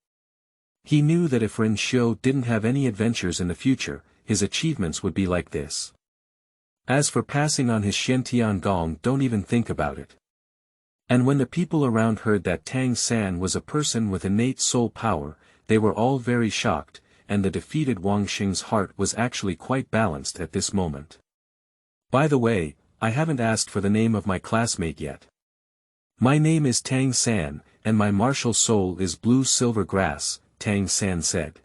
He knew that if Ren Xiu didn't have any adventures in the future, his achievements would be like this. As for passing on his Shen Gong, don't even think about it. And when the people around heard that Tang San was a person with innate soul power, they were all very shocked, and the defeated Wang Xing's heart was actually quite balanced at this moment. By the way, I haven't asked for the name of my classmate yet. My name is Tang San, and my martial soul is Blue Silver Grass, Tang San said.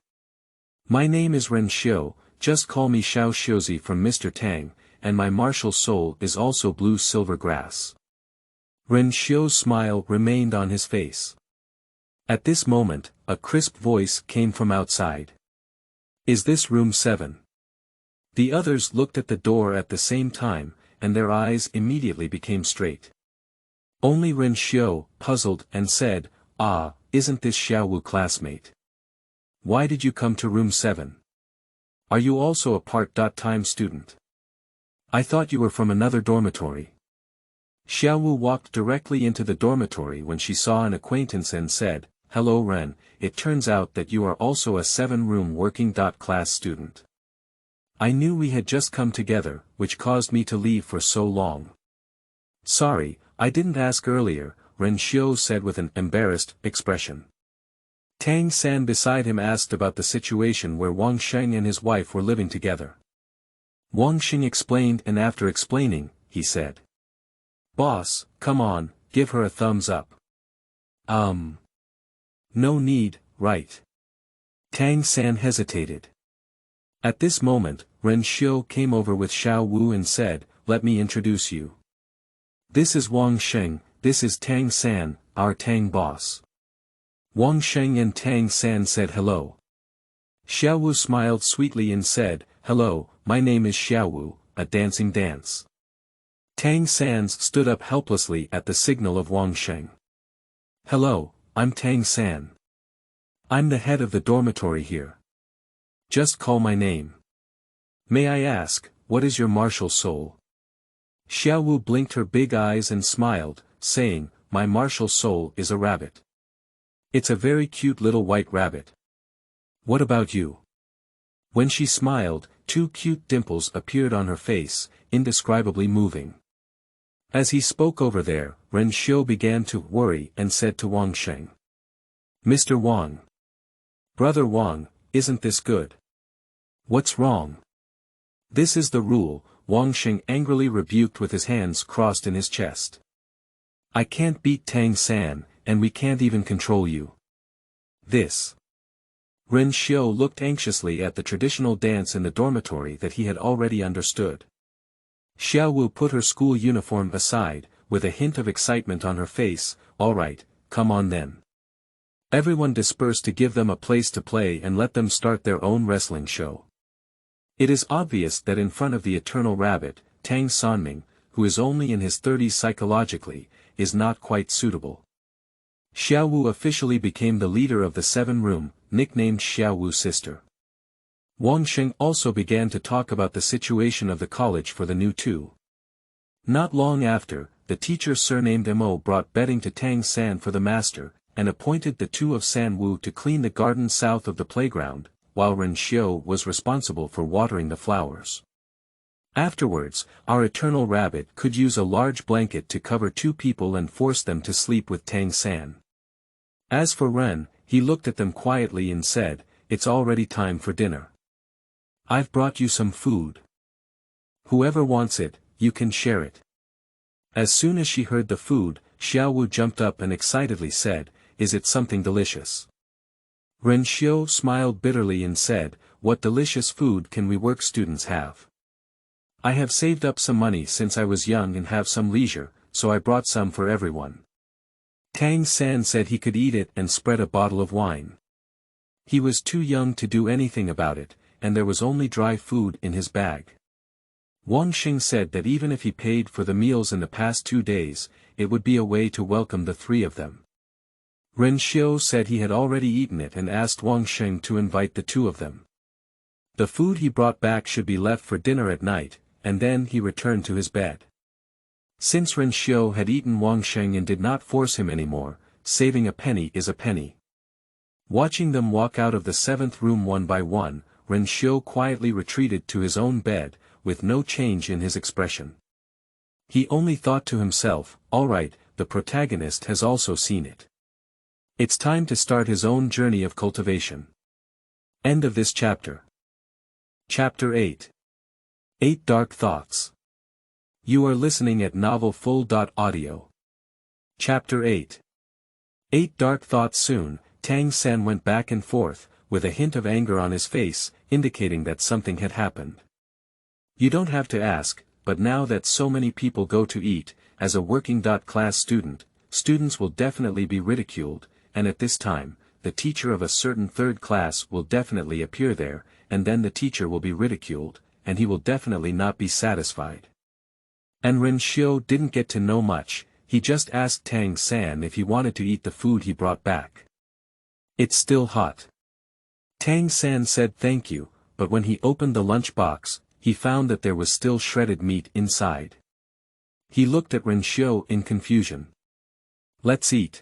My name is Ren Xiu, just call me Xiao Xiuzi from Mr. Tang, and my martial soul is also Blue Silver Grass. Ren Xiu's smile remained on his face. At this moment, a crisp voice came from outside. Is this room 7? The others looked at the door at the same time, and their eyes immediately became straight. Only Ren Xiu, puzzled, and said, "Ah, isn't this Xiao Wu classmate? Why did you come to room 7? Are you also a part-time student? I thought you were from another dormitory." Xiao Wu walked directly into the dormitory when she saw an acquaintance and said, "Hello Ren, it turns out that you are also a 7-room working class student. I knew we had just come together, which caused me to leave for so long." "Sorry, I didn't ask earlier," Ren Xiu said with an embarrassed expression. Tang San beside him asked about the situation where Wang Sheng and his wife were living together. Wang Xing explained, and after explaining, he said, "Boss, come on, give her a thumbs up." No need, right?" Tang San hesitated. At this moment, Ren Xiu came over with Xiao Wu and said, "Let me introduce you. This is Wang Sheng, this is Tang San, our Tang boss." Wang Sheng and Tang San said hello. Xiao Wu smiled sweetly and said, "Hello, my name is Xiao Wu, a dancing dance." Tang San stood up helplessly at the signal of Wang Sheng. "Hello, I'm Tang San. I'm the head of the dormitory here. Just call my name. May I ask, what is your martial soul?" Xiao Wu blinked her big eyes and smiled, saying, "My martial soul is a rabbit. It's a very cute little white rabbit. What about you?" When she smiled, 2 cute dimples appeared on her face, indescribably moving. As he spoke over there, Ren Xiu began to worry and said to Wang Sheng, "Mr. Wang. Brother Wang, isn't this good? What's wrong?" "This is the rule," Wang Sheng angrily rebuked with his hands crossed in his chest. "I can't beat Tang San, and we can't even control you. This." Ren Xiu looked anxiously at the traditional dance in the dormitory that he had already understood. Xiao Wu put her school uniform aside, with a hint of excitement on her face. "All right, come on then." Everyone dispersed to give them a place to play and let them start their own wrestling show. It is obvious that in front of the eternal rabbit, Tang Sanming, who is only in his 30s psychologically, is not quite suitable. Xiao Wu officially became the leader of the 7-room, nicknamed Xiao Wu Sister. Wang Sheng also began to talk about the situation of the college for the new 2. Not long after, the teacher surnamed Mo brought bedding to Tang San for the master, and appointed the 2 of San Wu to clean the garden south of the playground, while Ren Xiu was responsible for watering the flowers. Afterwards, our eternal rabbit could use a large blanket to cover 2 people and force them to sleep with Tang San. As for Ren, he looked at them quietly and said, "It's already time for dinner. I've brought you some food. Whoever wants it, you can share it." As soon as she heard the food, Xiao Wu jumped up and excitedly said, "Is it something delicious?" Ren Xiu smiled bitterly and said, "What delicious food can we work students have? I have saved up some money since I was young and have some leisure, so I brought some for everyone." Tang San said he could eat it and spread a bottle of wine. He was too young to do anything about it, and there was only dry food in his bag. Wang Xing said that even if he paid for the meals in the past 2 days, it would be a way to welcome the three of them. Ren Xiu said he had already eaten it and asked Wang Xing to invite the two of them. The food he brought back should be left for dinner at night, and then he returned to his bed. Since Ren Xiu had eaten Wang Xing and did not force him anymore, saving a penny is a penny. Watching them walk out of the 7th room one by one, Ren Xiu quietly retreated to his own bed, with no change in his expression. He only thought to himself, "All right, the protagonist has also seen it. It's time to start his own journey of cultivation." End of this chapter. Chapter 8. 8 Dark Thoughts. You are listening at novelfull.audio. Chapter 8. 8 Dark Thoughts. Soon, Tang San went back and forth, with a hint of anger on his face, indicating that something had happened. You don't have to ask, but now that so many people go to eat, as a working-class student, students will definitely be ridiculed, and at this time, the teacher of a certain 3rd class will definitely appear there, and then the teacher will be ridiculed, and he will definitely not be satisfied. And Ren Xiu didn't get to know much, he just asked Tang San if he wanted to eat the food he brought back. "It's still hot." Tang San said thank you, but when he opened the lunch box, he found that there was still shredded meat inside. He looked at Ren Xiu in confusion. "Let's eat."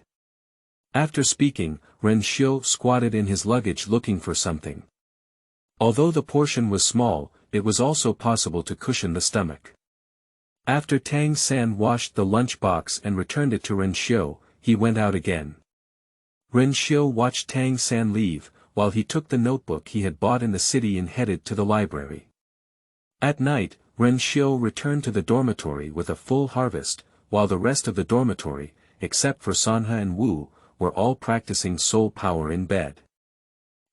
After speaking, Ren Xiu squatted in his luggage looking for something. Although the portion was small, it was also possible to cushion the stomach. After Tang San washed the lunch box and returned it to Ren Xiu, he went out again. Ren Xiu watched Tang San leave, while he took the notebook he had bought in the city and headed to the library. At night, Ren Xiu returned to the dormitory with a full harvest, while the rest of the dormitory, except for Sanhe and Wu, were all practicing soul power in bed.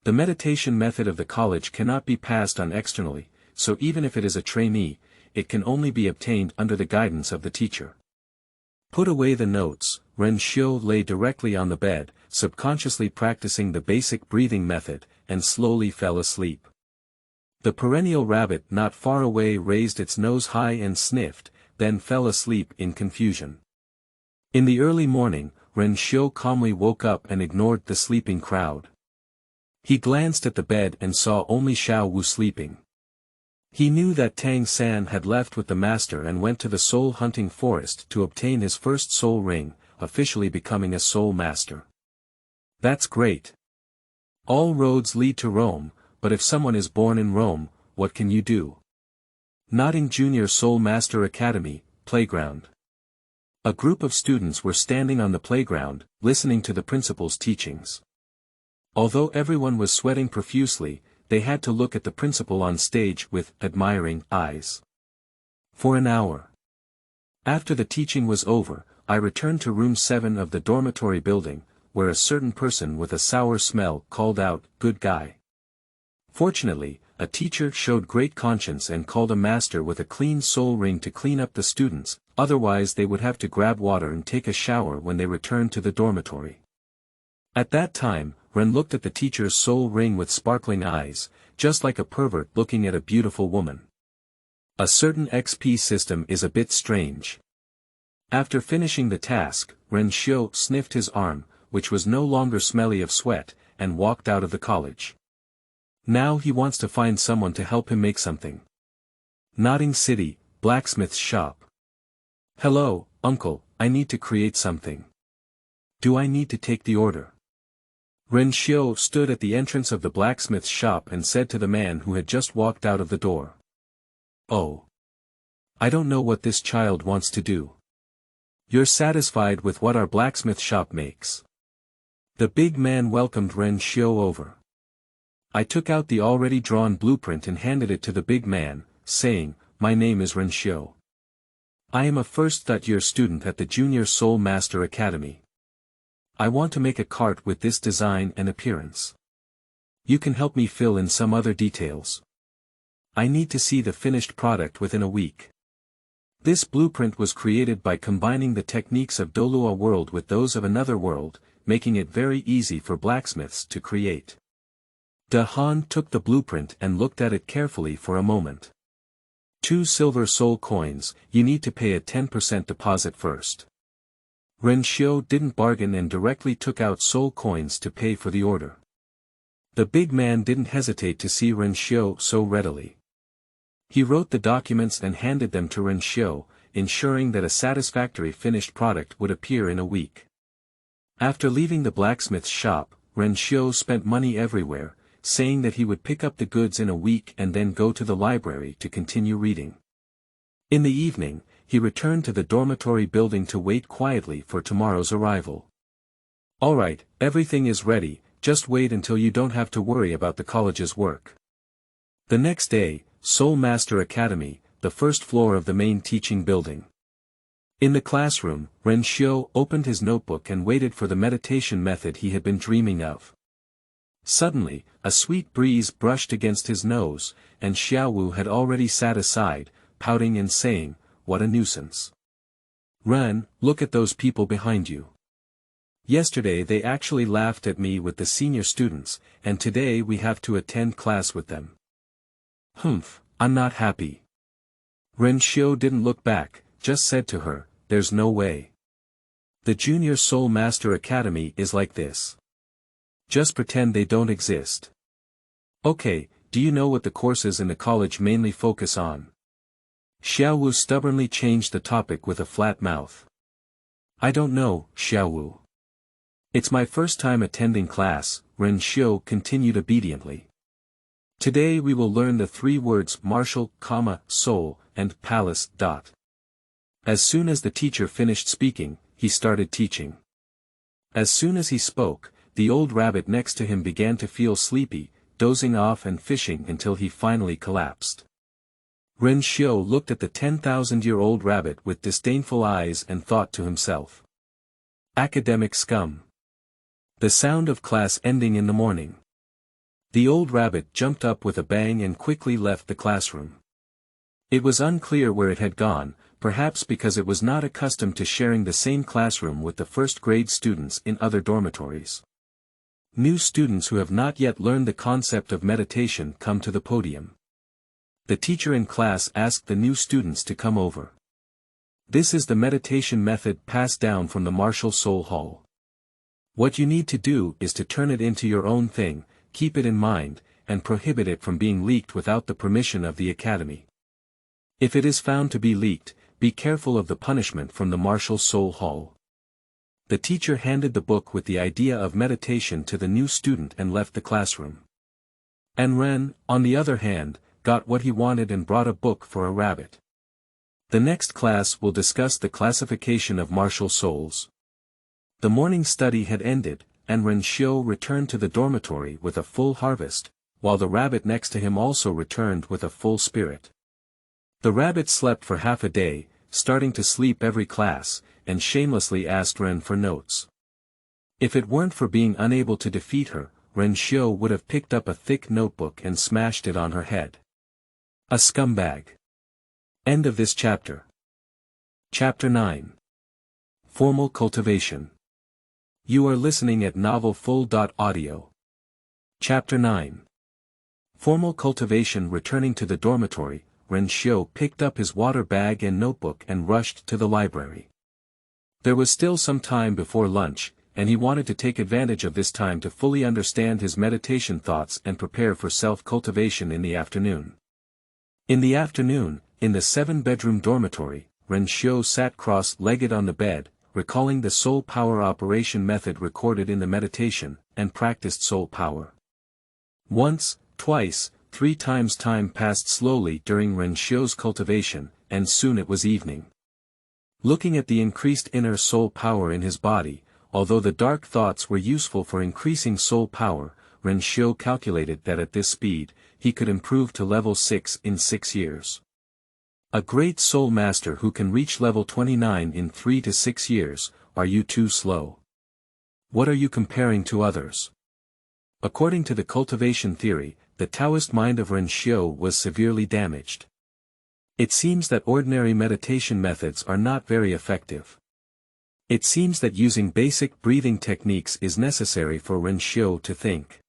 The meditation method of the college cannot be passed on externally, so even if it is a trainee, it can only be obtained under the guidance of the teacher. Put away the notes, Ren Xiu lay directly on the bed, subconsciously practicing the basic breathing method, and slowly fell asleep. The perennial rabbit not far away raised its nose high and sniffed, then fell asleep in confusion. In the early morning, Ren Xiu calmly woke up and ignored the sleeping crowd. He glanced at the bed and saw only Xiao Wu sleeping. He knew that Tang San had left with the master and went to the soul hunting forest to obtain his first soul ring, officially becoming a soul master. That's great. All roads lead to Rome, but if someone is born in Rome, what can you do? Nodding Junior Soul Master Academy, playground. A group of students were standing on the playground, listening to the principal's teachings. Although everyone was sweating profusely, they had to look at the principal on stage with admiring eyes. For an hour. After the teaching was over, I returned to room 7 of the dormitory building, where a certain person with a sour smell called out, "Good guy." Fortunately, a teacher showed great conscience and called a master with a clean soul ring to clean up the students, otherwise they would have to grab water and take a shower when they returned to the dormitory. At that time, Ren looked at the teacher's soul ring with sparkling eyes, just like a pervert looking at a beautiful woman. A certain XP system is a bit strange. After finishing the task, Ren Xiu sniffed his arm, which was no longer smelly of sweat, and walked out of the college. Now he wants to find someone to help him make something. Nodding City, blacksmith's shop. "Hello, uncle, I need to create something. Do I need to take the order?" Ren Xiu stood at the entrance of the blacksmith's shop and said to the man who had just walked out of the door. "Oh. I don't know what this child wants to do. You're satisfied with what our blacksmith shop makes?" The big man welcomed Ren Xiu over. I took out the already drawn blueprint and handed it to the big man, saying, "My name is Ren Xiu. I am a first-year student at the Junior Soul Master Academy. I want to make a cart with this design and appearance. You can help me fill in some other details. I need to see the finished product within a week. This blueprint was created by combining the techniques of Douluo world with those of another world, making it very easy for blacksmiths to create. De Han took the blueprint and looked at it carefully for a moment. 2 silver soul coins, you need to pay a 10% deposit first. Ren Xiu didn't bargain and directly took out soul coins to pay for the order. The big man didn't hesitate to see Ren Xiu so readily. He wrote the documents and handed them to Ren Xiu, ensuring that a satisfactory finished product would appear in a week. After leaving the blacksmith's shop, Ren Xiu spent money everywhere, saying that he would pick up the goods in a week and then go to the library to continue reading. In the evening, he returned to the dormitory building to wait quietly for tomorrow's arrival. Alright, everything is ready, just wait until you don't have to worry about the college's work. The next day, Soul Master Academy, the first floor of the main teaching building. In the classroom, Ren Xiu opened his notebook and waited for the meditation method he had been dreaming of. Suddenly, a sweet breeze brushed against his nose, and Xiaowu had already sat aside, pouting and saying, "What a nuisance. Ren, look at those people behind you. Yesterday they actually laughed at me with the senior students, and today we have to attend class with them. Humph, I'm not happy." Ren Xiu didn't look back, just said to her, "There's no way. The Junior Soul Master Academy is like this. Just pretend they don't exist." Okay, do you know what the courses in the college mainly focus on? Xiaowu stubbornly changed the topic with a flat mouth. I don't know, Xiaowu. It's my first time attending class, Ren Xiu continued obediently. Today we will learn the 3 words martial, soul, and palace. As soon as the teacher finished speaking, he started teaching. As soon as he spoke, the old rabbit next to him began to feel sleepy, dozing off and fishing until he finally collapsed. Ren Xiu looked at the 10,000-year-old rabbit with disdainful eyes and thought to himself. Academic scum. The sound of class ending in the morning. The old rabbit jumped up with a bang and quickly left the classroom. It was unclear where it had gone, perhaps because it was not accustomed to sharing the same classroom with the first-grade students in other dormitories. New students who have not yet learned the concept of meditation come to the podium. The teacher in class asked the new students to come over. This is the meditation method passed down from the Martial Soul Hall. What you need to do is to turn it into your own thing, keep it in mind, and prohibit it from being leaked without the permission of the academy. If it is found to be leaked, be careful of the punishment from the Martial Soul Hall. The teacher handed the book with the idea of meditation to the new student and left the classroom. And Ren, on the other hand, got what he wanted and brought a book for a rabbit. The next class will discuss the classification of martial souls. The morning study had ended, and Ren Xiu returned to the dormitory with a full harvest, while the rabbit next to him also returned with a full spirit. The rabbit slept for half a day, starting to sleep every class, and shamelessly asked Ren for notes. If it weren't for being unable to defeat her, Ren Xiu would have picked up a thick notebook and smashed it on her head. A scumbag. End of this chapter. Chapter 9. Formal Cultivation. You are listening at novelfull.audio. Chapter 9. Formal Cultivation. Returning to the dormitory, Ren Xiu picked up his water bag and notebook and rushed to the library. There was still some time before lunch, and he wanted to take advantage of this time to fully understand his meditation thoughts and prepare for self-cultivation in the afternoon. In the afternoon, in the 7-bedroom dormitory, Ren Xiu sat cross-legged on the bed, recalling the soul power operation method recorded in the meditation, and practiced soul power. Once, twice, 3 times time passed slowly during Ren Xiu's cultivation, and soon it was evening. Looking at the increased inner soul power in his body, although the dark thoughts were useful for increasing soul power, Ren Xiu calculated that at this speed, he could improve to level 6 in 6 years. A great soul master who can reach level 29 in 3 to 6 years, are you too slow? What are you comparing to others? According to the cultivation theory, the Taoist mind of Ren Xiu was severely damaged. It seems that ordinary meditation methods are not very effective. It seems that using basic breathing techniques is necessary for Ren Xiu to think.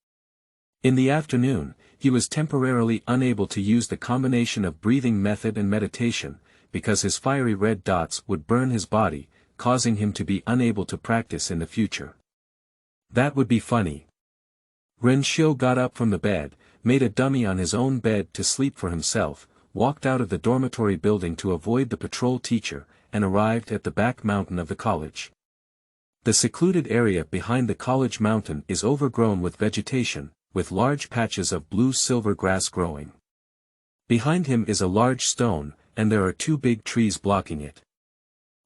In the afternoon, he was temporarily unable to use the combination of breathing method and meditation, because his fiery red dots would burn his body, causing him to be unable to practice in the future. That would be funny. Ren Xiu got up from the bed, made a dummy on his own bed to sleep for himself, walked out of the dormitory building to avoid the patrol teacher, and arrived at the back mountain of the college. The secluded area behind the college mountain is overgrown with vegetation, with large patches of blue-silver grass growing. Behind him is a large stone, and there are 2 big trees blocking it.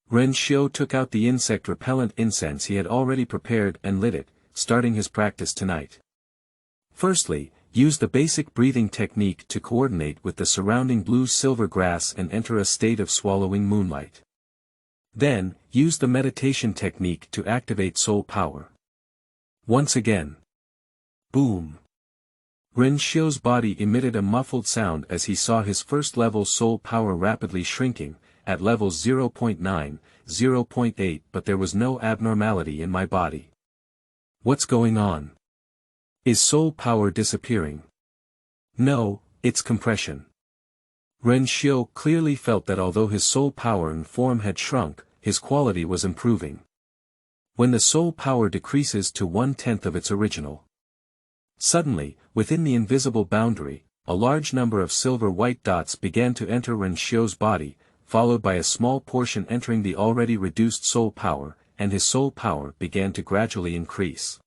Ren Xiu took out the insect-repellent incense he had already prepared and lit it, starting his practice tonight. Firstly, use the basic breathing technique to coordinate with the surrounding blue-silver grass and enter a state of swallowing moonlight. Then, use the meditation technique to activate soul power. Once again. Boom. Ren Xiu's body emitted a muffled sound as he saw his first level soul power rapidly shrinking, at levels 0.9, 0.8, but there was no abnormality in my body. What's going on? Is soul power disappearing? No, it's compression. Ren Xiu clearly felt that although his soul power and form had shrunk, his quality was improving. When the soul power decreases to 1/10 of its original. Suddenly, within the invisible boundary, a large number of silver-white dots began to enter Ren Xiu's body, followed by a small portion entering the already reduced soul power, and his soul power began to gradually increase.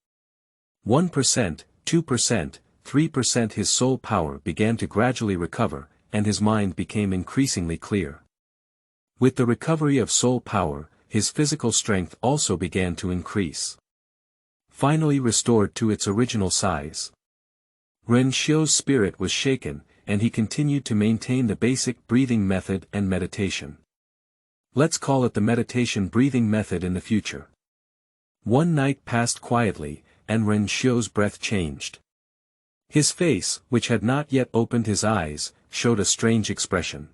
1%, 2%, 3% his soul power began to gradually recover, and his mind became increasingly clear. With the recovery of soul power, his physical strength also began to increase. Finally restored to its original size. Ren Xiu's spirit was shaken, and he continued to maintain the basic breathing method and meditation. Let's call it the meditation breathing method in the future. One night passed quietly, and Ren Xiu's breath changed. His face, which had not yet opened his eyes, showed a strange expression.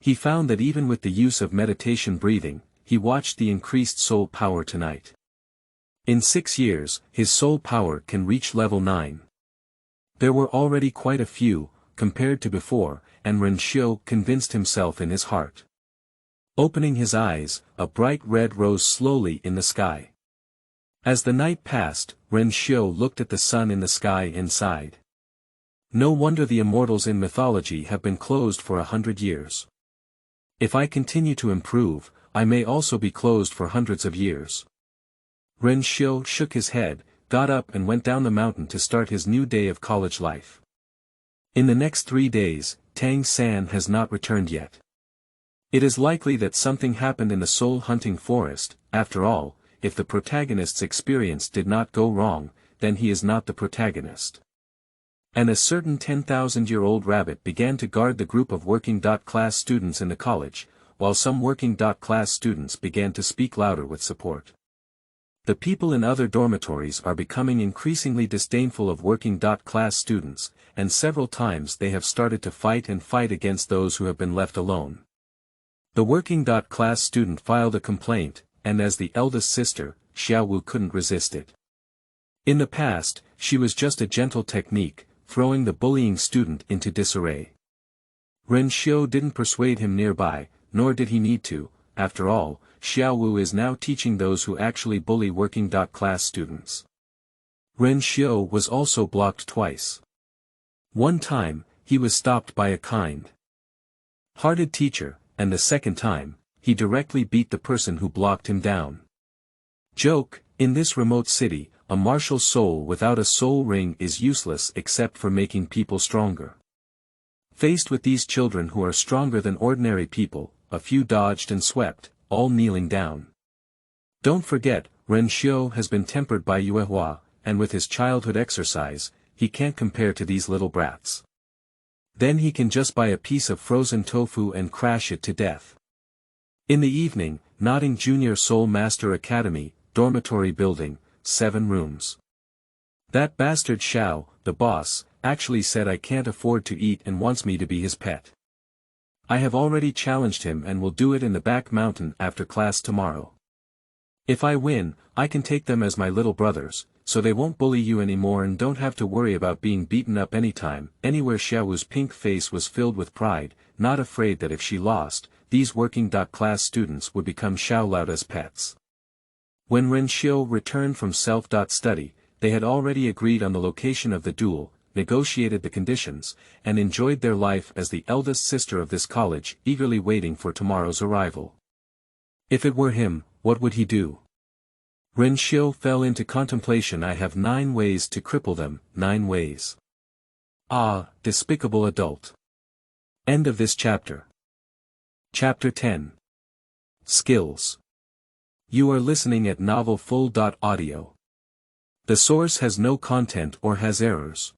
He found that even with the use of meditation breathing, he watched the increased soul power tonight. In 6 years, his soul power can reach level 9. There were already quite a few, compared to before, and Ren Xiu convinced himself in his heart. Opening his eyes, a bright red rose slowly in the sky. As the night passed, Ren Xiu looked at the sun in the sky and sighed. No wonder the immortals in mythology have been closed for 100 years. If I continue to improve, I may also be closed for hundreds of years. Ren Xiu shook his head, got up and went down the mountain to start his new day of college life. In the next 3 days, Tang San has not returned yet. It is likely that something happened in the soul-hunting forest. After all, if the protagonist's experience did not go wrong, then he is not the protagonist. And a certain 10,000-year-old rabbit began to guard the group of working-class students in the college, while some working-class students began to speak louder with support. The people in other dormitories are becoming increasingly disdainful of working-class students, and several times they have started to fight against those who have been left alone. The working-class student filed a complaint, and as the eldest sister, Xiaowu couldn't resist it. In the past, she was just a gentle technique, throwing the bullying student into disarray. Ren Xiu didn't persuade him nearby, nor did he need to. After all, Xiaowu is now teaching those who actually bully working-class students. Ren Xiu was also blocked twice. One time, he was stopped by a kind-hearted teacher, and the second time, he directly beat the person who blocked him down. Joke, in this remote city, a martial soul without a soul ring is useless except for making people stronger. Faced with these children who are stronger than ordinary people, a few dodged and swept, all kneeling down. Don't forget, Ren Xiu has been tempered by Yuehua, and with his childhood exercise, he can't compare to these little brats. Then he can just buy a piece of frozen tofu and crash it to death. In the evening, nodding Junior Soul Master Academy, dormitory building, 7 rooms. That bastard Xiao, the boss, actually said I can't afford to eat and wants me to be his pet. I have already challenged him and will do it in the back mountain after class tomorrow. If I win, I can take them as my little brothers, so they won't bully you anymore and don't have to worry about being beaten up anytime, anywhere. Xiao's pink face was filled with pride, not afraid that if she lost, these working-class students would become Xiaolaoda's pets. When Ren Xiu returned from self-study, they had already agreed on the location of the duel, negotiated the conditions, and enjoyed their life as the eldest sister of this college, eagerly waiting for tomorrow's arrival. If it were him, what would he do? Ren Xiu fell into contemplation. I have 9 ways to cripple them, 9 ways. Ah, despicable adult. End of this chapter. Chapter 10. Skills. You are listening at novelfull.audio. The source has no content or has errors.